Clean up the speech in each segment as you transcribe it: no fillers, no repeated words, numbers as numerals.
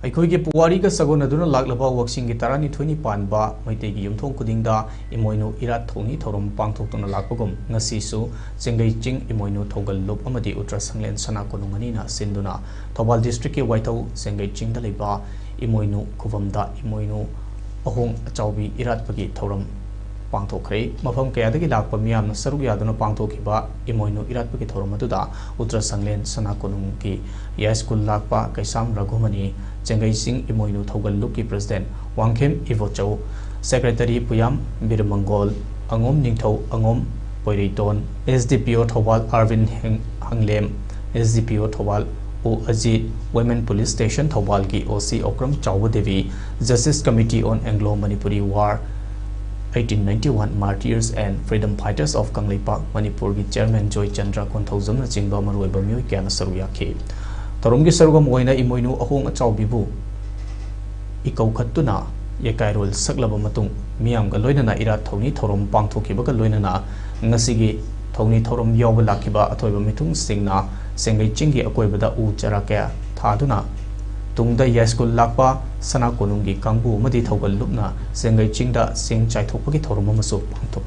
ꯑꯩꯈꯣꯏꯒꯤ ꯄꯨꯋꯥꯔꯤꯒ ꯁꯥꯒꯣꯟꯅꯗꯨꯅ ꯂꯥꯛꯂꯕ ꯋꯥꯛꯁꯤꯡꯒꯤ ꯇꯔꯥꯅꯤꯊꯣꯏꯅꯤ ꯄꯥꯟꯕ ꯃꯩꯇꯩꯒꯤ ꯌꯨꯝꯊꯣꯡ ꯈꯨꯗꯤꯡꯗ ꯏꯃꯣꯏꯅꯨ ꯏꯔꯥꯠ ꯊꯧꯅꯤ ꯊꯧꯔꯝ ꯄꯥꯡꯊꯣꯛꯇꯨꯅ ꯂꯥꯛꯄꯒꯨꯝ ꯉꯁꯤꯁꯨ ꯆꯦꯡꯒꯩ ꯆꯤꯡ ꯏꯃꯣꯏꯅꯨ ꯊꯧꯒꯜ ꯂꯨꯞ ꯑꯃꯗꯤ ꯎꯇ꯭ꯔ ꯁꯪꯂꯦꯟ ꯁꯅꯥ ꯀꯣꯅꯨꯡ ꯑꯅꯤꯅ ꯁꯤꯟꯗꯨꯅ ꯊꯧꯕꯥꯜ ꯗꯤꯁꯇ꯭ꯔꯤꯛꯀꯤ ꯋꯥꯏꯊꯧ ꯆꯦꯡꯒꯩ ꯆꯤꯡꯗ ꯂꯩꯕ ꯏꯃꯣꯏꯅꯨ ꯈꯨꯕꯝꯗ ꯏꯃꯣꯏꯅꯨ ꯑꯍꯣꯡ ꯑꯆꯥꯎꯕꯤ ꯏꯔꯥꯠꯄꯒꯤ ꯊꯧꯔꯝ पांथोखरे मफम कयादगी लाकपा मियामना सरुक यादुना पांथोखिबा इमोइनु इरातपगी थौरम अदुदा उत्तर संगलेन सना कोनुंगकी या स्कूल लाकपा कैसाम रघुमनी चेंगई सिंह इमोइनु थौगल लुककी president Wangkhem Ibochou secretary Puyam Birmangol Angom Ningthou Angom Poireiton SDPO Thoubal Arvin Hanglem SDPO Thoubal ओ Ajit women police station Thoubal की OC Okram Chau Devi justice committee on Anglo Manipuri war 1891 Martyrs and Freedom Fighters of Kangleipak Manipur की चेयरमैन जॉय चंद्रा कोंथौजम न चिंबा मरुइबा मियोय क्याना सरुक याखि थौरमगी सरुगम ओइना इमोइनु अहोंग अचाउबिबु इकौखत्तुना येकाइरोल सकलबा मतुंग मियामगा लोइनना इरा थौनी थौरम पांथोखिबगा लोइनना ngasiगी थौनी थौरम यावबा लाखिबा अथोइबा मिथुंग सिंगना सेंगै चिंगी अकोइबदा उ चरा क्या थादुना तुंगदा यास्कुल लाकपा सना कोनुंगी कांगबु मदि थौगल लुपना सेंगै चिंगदा सिंग चाइथोकपगी थौरम अमसु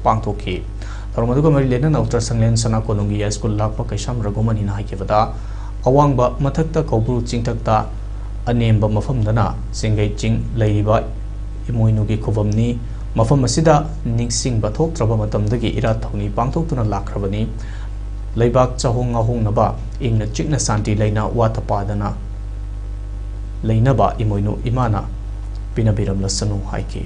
पांथोखि थौरम अदुगा मरि लेना उत्तर संगलेन सना कोनुंगी यास्कुल लाकपा कैसाम रघुमनी ना हाइकेबदा अवांगबा मथक्ता कौब्रु चिंगथक्ता अनेम्बा मफमदना सेंगै चिंग लैरिबा इमोइनुगी खुबमनी मफम असिदा निंगसिंगबा थोकत्रबा मतमदगी इरा थौनी पांथोक्तुना लाखरबनी लैबाक चाहोंग अहोंगनबा इंगना चिकना शांति लैना वातपादना लैनबा इमोइनु इमाना पिनबिरम लसनु हाइके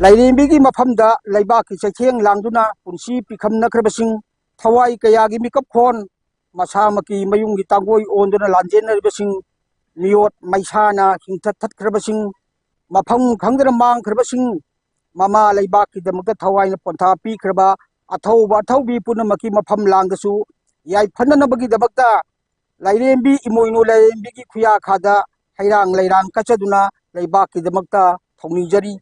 लाइरेंबीगी मफमदा लैबाकी चैथेंग लांगदुना पुंसी पिखम नखरबसिंग थवाई कयागी मिकप खोन मसामकी मयुंगी तांगोई ओंदुना लांजेनरबसिंग नियोट मैसाना हिंथत थतखरबसिंग मफम खंगदना मांगखरबसिंग ममा लैबाकी दमकता थवाईना पोंथा पीखरबा अथौबा अथौबी पुनमकी मफम लांगदसु याई फननबगी दमकता लाइरेंबी इमोइनु लाइरेंबी की खुया खादा हैरांग लैरांग कचदुना लैबाकी दमकता थौनीजरी